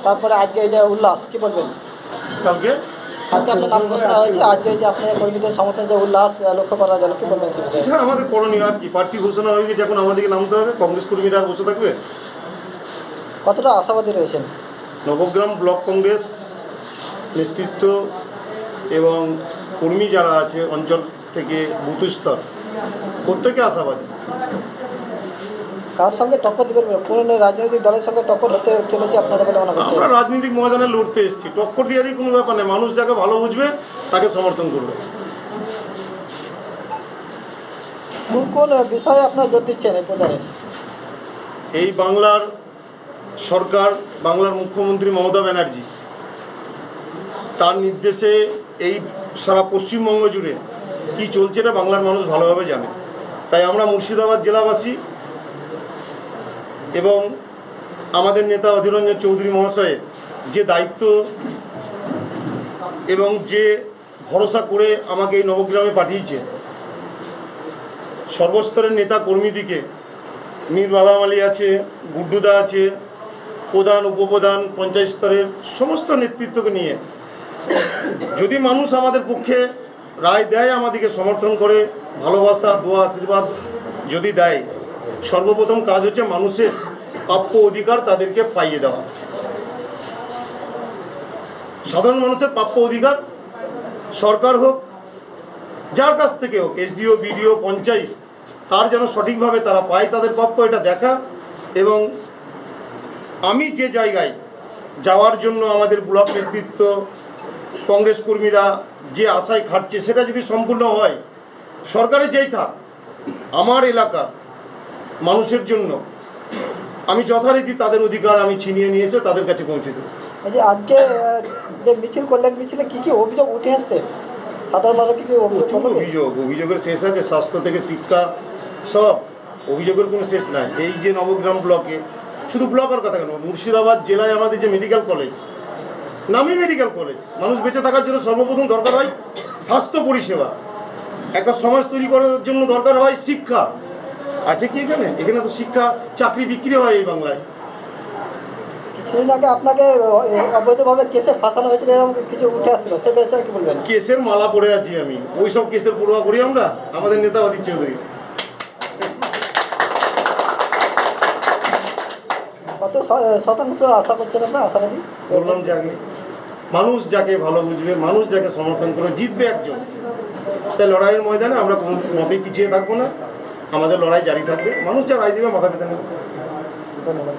তারপরে আজকে এই যে উল্লাস কি বলবেন? কালকে কালকে আপনার নাম ঘোষণা হয়েছে, আজকে এই যে আপনার কর্মীদের সমর্থন যে উল্লাস লক্ষ্য করা গেল, কি বলবেন সে বিষয়ে? হ্যাঁ, আমাদের করণীয় আর কি, প্রার্থী ঘোষণা হয়ে গেছে, এখন আমাদেরকে নামতে হবে। কংগ্রেস কর্মীরা আর বসে থাকবে? কতটা আশাবাদী রয়েছেন? নবগ্রাম ব্লক কংগ্রেস নেতৃত্ব এবং কর্মী যারা আছে অঞ্চল থেকে বুথ স্তর, প্রত্যেকে আশাবাদী। কার সঙ্গে টক্কর দেবেন? কোন রাজনৈতিক দলের সঙ্গে টক্কর হতে চলেছে আপনাদের বলে মনে হচ্ছে? আমরা রাজনৈতিক ময়দানে লড়তে এসেছি, টক্কর দিয়ে কোনো ব্যাপার নেই। মানুষ যাকে ভালো বুঝবে তাকে সমর্থন করবে। কোন কোন বিষয়ে আপনারা জোর দিচ্ছেন এই প্রচারে? এই বাংলার সরকার, বাংলার মুখ্যমন্ত্রী মমতা ব্যানার্জি, তার নির্দেশে এই সারা পশ্চিমবঙ্গ জুড়ে কী চলছে এটা বাংলার মানুষ ভালোভাবে জানে। তাই আমরা মুর্শিদাবাদ জেলাবাসী এবং আমাদের নেতা অধীর রঞ্জন চৌধুরী মহাশয়ের যে দায়িত্ব এবং যে ভরসা করে আমাকে এই নবগ্রামে পাঠিয়েছে, সর্বস্তরের নেতা কর্মীদিকে, মীর বাদাম আলী আছে, গুড্ডুদা আছে, প্রধান উপপ্রধান পঞ্চায়েত স্তরের সমস্ত নেতৃত্বকে নিয়ে যদি মানুষ আমাদের পক্ষে রায় দেয়, আমাদেরকে সমর্থন করে, ভালোবাসা দোয়া আশীর্বাদ যদি দেয়, সর্বপ্রথম কাজ হচ্ছে মানুষের প্রাপ্য অধিকার তাদেরকে পাইয়ে দেওয়া। সাধারণ মানুষের প্রাপ্য অধিকার সরকার হোক, যার কাছ থেকে হোক, এসডিও বিডিও পঞ্চায়েত, তার যেন সঠিকভাবে তারা পায় তাদের প্রাপ্য, এটা দেখা। এবং আমি যে জায়গায় যাওয়ার জন্য আমাদের ব্লক নেতৃত্ব কংগ্রেস কর্মীরা যে আশায় খাটছে, সেটা যদি সম্পূর্ণ হয়, সরকারে যেই থাক, আমার এলাকার মানুষের জন্য আমি যথারীতি তাদের অধিকার আমি ছিনিয়ে নিয়ে এসে তাদের কাছে পৌঁছে দেবো। এই যে আজকে যে মিছিল করলেন, মিছিলে কী কী অভিযোগ উঠে আসছে? সাধারণ মানুষ কিছু অভিযোগের শেষ আছে, স্বাস্থ্য থেকে শিক্ষা, সব অভিযোগের কোনো শেষ নাই। এই যে নবগ্রাম ব্লকে, শুধু ব্লকের কথা কেন, মুর্শিদাবাদ জেলায় আমাদের যে মেডিকেল কলেজ, নামি মেডিকেল কলেজ, মানুষ বেঁচে থাকার জন্য সর্বপ্রথম দরকার হয় স্বাস্থ্য পরিষেবা, একটা সমাজ তৈরি করার জন্য দরকার হয় শিক্ষা। আছে কি এখানে? এখানে তো শিক্ষা চাকরি বিক্রি হয় এই বাংলায়। কিছুদিন আগে আপনাকে অবৈধভাবে কেসে ফাঁসানো হয়েছিল, এরকম কিছু উঠে আসছিল, সে বিষয়ে কি বলবেন? কেসের মালা পড়ে আছি আমি, ওই সব কেসের পড়ুয়া করি আমরা, আমাদের নেতা অধীর চৌধুরী। কত শতাংশ আশা করছেন আপনার? আশাবাদী বললাম যে আগে, মানুষ যাকে ভালো বুঝবে, মানুষ যাকে সমর্থন করে, জিতবে একজন। তাই লড়াইয়ের ময়দানে আমরা কোনো মতেই পিছিয়ে থাকবো না, আমাদের লড়াই জারি থাকবে। মানুষ যা রায় দেবে মাথা পেতে নেবে। ধন্যবাদ।